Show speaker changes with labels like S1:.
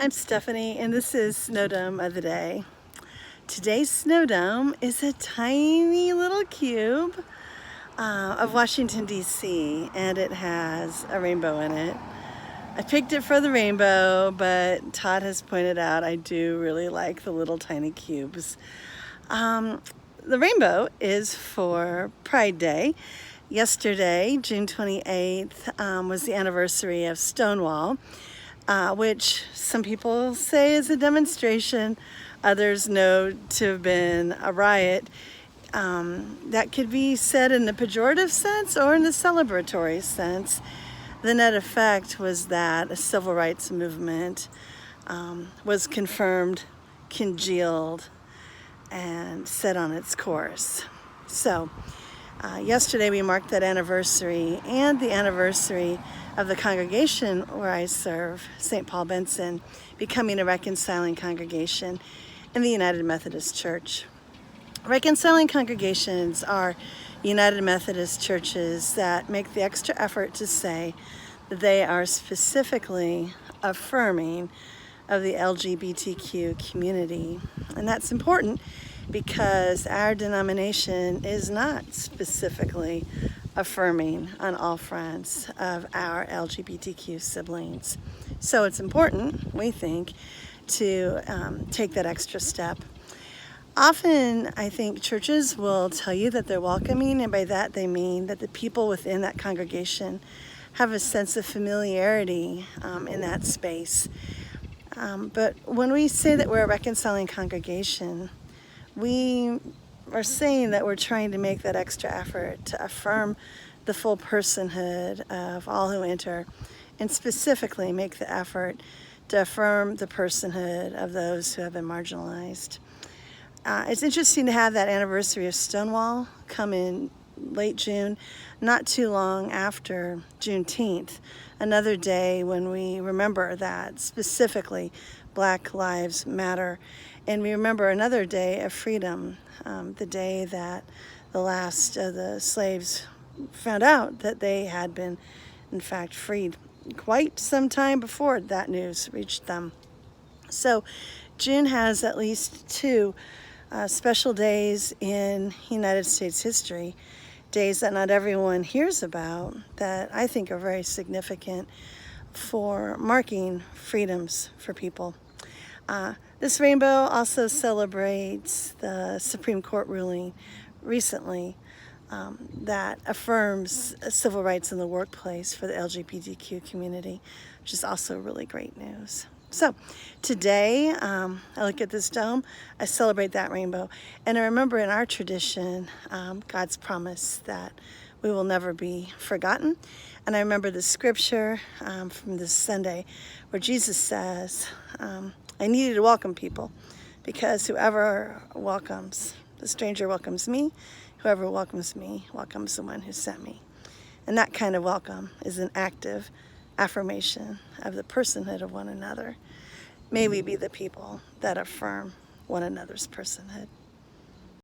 S1: I'm Stephanie, and this is Snowdome of the Day. Today's Snowdome is a tiny little cube of Washington, D.C., and it has a rainbow in it. I picked it for the rainbow, but Todd has pointed out I do really like the little tiny cubes. The rainbow is for Pride Day. Yesterday, June 28th, was the anniversary of Stonewall, which some people say is a demonstration, others know to have been a riot. That could be said in the pejorative sense or in the celebratory sense. The net effect was that a civil rights movement was confirmed, congealed, and set on its course. So yesterday we marked that anniversary and the anniversary of the congregation where I serve, St. Paul Benson, becoming a reconciling congregation in the United Methodist Church. Reconciling congregations are United Methodist churches that make the extra effort to say that they are specifically affirming of the LGBTQ community. And that's important because our denomination is not specifically affirming on all fronts of our LGBTQ siblings. So it's important, we think, to take that extra step. Often, I think churches will tell you that they're welcoming, and by that they mean that the people within that congregation have a sense of familiarity in that space. But when we say that we're a reconciling congregation, we are saying that we're trying to make that extra effort to affirm the full personhood of all who enter, and specifically make the effort to affirm the personhood of those who have been marginalized. It's interesting to have that anniversary of Stonewall come in late June, not too long after Juneteenth, another day when we remember that specifically Black Lives Matter. And we remember another day of freedom, the day that the last of the slaves found out that they had been, in fact, freed quite some time before that news reached them. So June has at least two special days in United States history, days that not everyone hears about, that I think are very significant for marking freedoms for people. This rainbow also celebrates the Supreme Court ruling recently that affirms civil rights in the workplace for the LGBTQ community, which is also really great news. So today, I look at this dome, I celebrate that rainbow, and I remember in our tradition, God's promise that we will never be forgotten. And I remember the scripture from this Sunday where Jesus says, I needed to welcome people because whoever welcomes, the stranger welcomes me, whoever welcomes me welcomes the one who sent me. And that kind of welcome is an active affirmation of the personhood of one another. May we be the people that affirm one another's personhood.